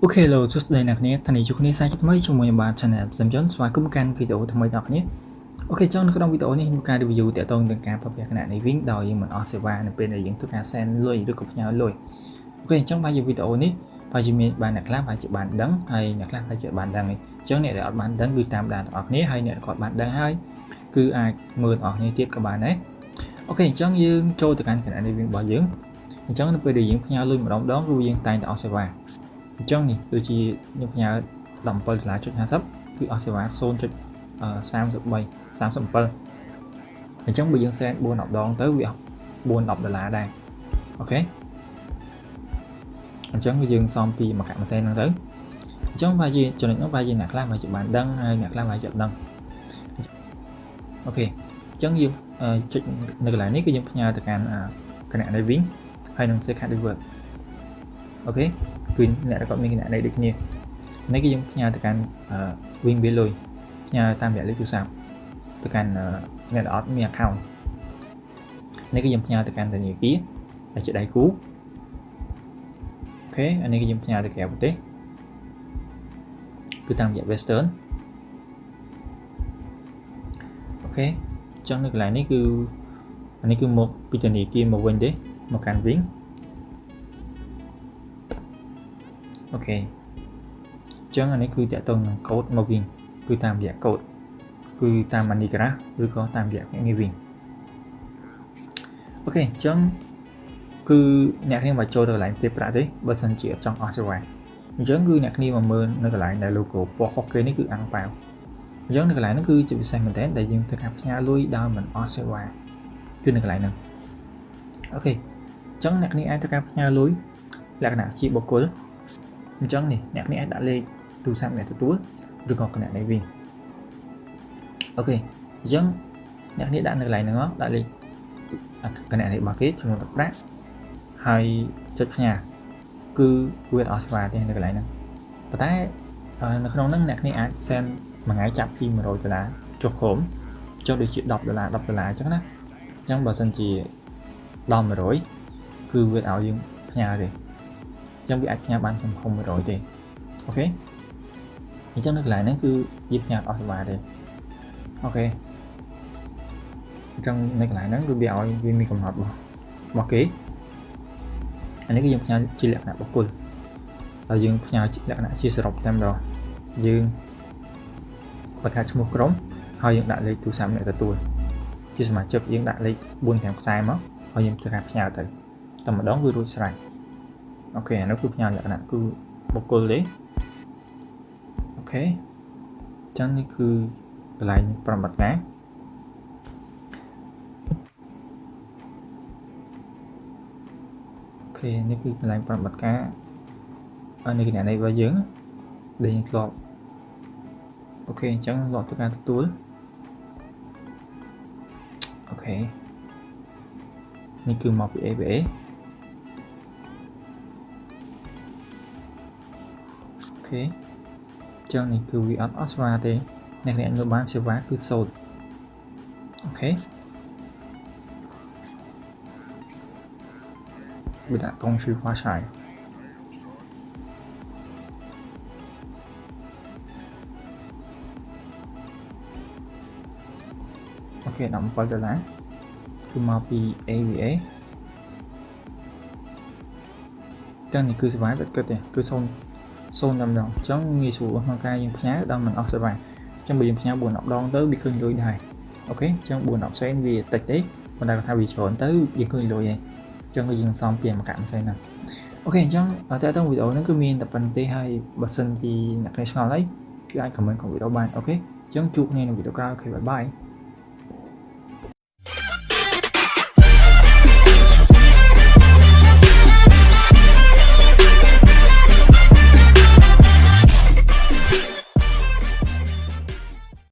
Ok លោកសួស្តីអ្នកនាងថ្ងៃនេះជួបគ្នាសាជាថ្មីជាមួយនឹងបាទ Channel សំចនស្វាគមន៍កាន់វីដេអូថ្មីដល់គ្នាអូខេចង់នៅក្នុងវីដេអូនេះខ្ញុំការ review តាក់ទងនឹងការប្រើប្រាស់គណនីវិញដោយយើងមិនអស់សេវានៅពេលដែលយើងធ្វើការ send លុយឬក៏ផ្ញើលុយអូខេអញ្ចឹងបាទវីដេអូនេះបើជាមានបានអ្នកខ្លះបាទជាបានដឹងហើយអ្នកខ្លះបាទជាបានដឹងអញ្ចឹងអ្នកដែលអត់បានដឹងគឺតាមដានទាំងអស់គ្នាហើយអ្នកគាត់បានដឹងហើយគឺអាចមើលទាំងអស់គ្នាទៀតក៏បានដែរអូខេអញ្ចឹងយើងចូលទៅកាន់គណនីវិញរបស់យើងអញ្ចឹងនៅពេលដែលយើងផ្ញើលុយម្ដងគឺយើងតែងតែអស់សេវាអញ្ចឹងនេះដូចជាខ្ញុំផ្ញើ$17.50គឺអស់សេវា 0.37 អញ្ចឹងបើយើង send 4-10 ដងទៅវា$4-10ដែរអូខេអញ្ចឹងយើងសំពីមួយកាក់មួយសែនហ្នឹងទៅអញ្ចឹងបើជាចំណុចនោះបើជាអ្នកខ្លះបើជាបានដឹងហើយអ្នកខ្លះបើជាអត់ដឹងអូខេអញ្ចឹងយើងចុចនៅកន្លែងនេះគឺយើងផ្ញើទៅកាន់គណនីវិញហើយនឹង second revert អូខេគឺអ្នកដែលគាត់មានគណនីដូចគ្នានេះគឺយើងផ្ញើទៅកាន់វិញវាលុយផ្ញើតាមរយៈលេខទូរស័ព្ទទៅកាន់អ្នកដែលអត់មាន account នេះគឺយើងផ្ញើទៅកាន់ធនាគារដែលជាដៃគូអូខេអានេះគឺយើងផ្ញើទៅក្រៅប្រទេសគឺតាមរយៈ Western អូខេអញ្ចឹងនៅកន្លែងនេះគឺអានេះគឺមកពីធនាគារមកវិញទេមកកាន់វិញអូខេអញ្ចឹងអានេះគឺតាក់ទងនឹងកូដមកវិញគឺតាមរយៈកូដគឺតាម MoneyGraph ឬក៏តាមរយៈភ្នាក់ងារវិញអូខេអញ្ចឹងគឺអ្នកគ្នាមកចូលទៅកន្លែងផ្ទេរប្រាក់ទេបើសិនជាចង់អស់សេវាអញ្ចឹងគឺអ្នកគ្នាមកមើលនៅកន្លែងដែល logo ពណ៌ខុសគេនេះគឺអាំងប៉ាវអញ្ចឹងនៅកន្លែងហ្នឹងគឺជាពិសេសមែនទែនដែលយើងធ្វើការផ្ញើលុយដោយមិនអស់សេវាគឺនៅកន្លែងហ្នឹងអូខេអញ្ចឹងអ្នកគ្នាអាចធ្វើការផ្ញើលុយលក្ខណៈជាបុគ្គលអញ្ចឹងនេះអ្នកគ្នាអាចដាក់លេខទូរស័ព្ទអ្នកទទួលឬក៏គណនីវិញអូខេអញ្ចឹងអ្នកគ្នាដាក់នៅកន្លែងហ្នឹងដាក់លេខគណនីរបស់គេចំនួនទឹកប្រាក់ហើយចុចផ្ញើគឺវាអត់សេវាទេនៅកន្លែងហ្នឹងប៉ុន្តែនៅក្នុងហ្នឹងអ្នកគ្នាអាច send មួយថ្ងៃចាប់ពី$100ចុះក្រោមចុះដូចជា$10 $10អញ្ចឹងណាអញ្ចឹងបើសិនជាដល់100គឺវាឲ្យយើងផ្ញើទេអញ្ចឹងវាអាចផ្ញើបានខ្ញុំ100ទេអូខេអញ្ចឹងនៅកន្លែងហ្នឹងគឺយើងផ្ញើអស់សេវាទេអូខេអញ្ចឹងនៅកន្លែងហ្នឹងគឺវាឲ្យវាមានកំណត់របស់គេអានេះគឺយើងផ្ញើជាលក្ខណៈបុគ្គលហើយយើងផ្ញើលក្ខណៈជាសរុបតែម្ដងយើងបង្កើតឈ្មោះក្រុមហើយយើងដាក់លេខទូរស័ព្ទអ្នកទទួលជាសមាជិកយើងដាក់លេខ4-5ខ្សែមកហើយយើងធ្វើការផ្ញើទៅតែម្ដងវារួចស្រេចអូខេអានោះគឺផ្ញើលក្ខណៈគឺបុគ្គលទេអូខេអញ្ចឹងនេះគឺកន្លែងប្រមាត់ការអូខេនេះគឺកន្លែងប្រមាត់ការហើយនេះគណនីរបស់យើងដែលយើងធ្លាប់អូខេអញ្ចឹងធ្លាប់ធ្វើការទទួលអូខេនេះគឺមកពី ABA អូខេអញ្ចឹងនេះគឺវាអត់សេវាទេអ្នកអ្នកលើបានសេវាគឺ0អូខេវាដាក់កងชื่อฟ้าฉายអូខេ$17គឺមកពី AVA ចឹងនេះគឺសេវាពិតទេគឺ0តែម្ដងអញ្ចឹងងាយស្រួលក្នុងការយើងផ្ញើដល់មិនអស់សេវាអញ្ចឹងបើយើងផ្ញើ4-10 ដងទៅវាឃើញលុយដែរអូខេអញ្ចឹង4-10សេនវាតិចទេប៉ុន្តែថាវាច្រើនទៅយើងឃើញលុយឯងអញ្ចឹងយើងសំពីមួយកាក់មួយសេនហ្នឹងអូខេអញ្ចឹងតែទៅវីដេអូហ្នឹងគឺមានតែប៉ុណ្្នឹងទេហើយបើសិនជាអ្នកខ្លះឆ្ងល់អីគឺអាច comment ក្នុងវីដេអូបានអូខេអញ្ចឹងជួបគ្នានៅវីដេអូក្រោយអូខេបាយបាយ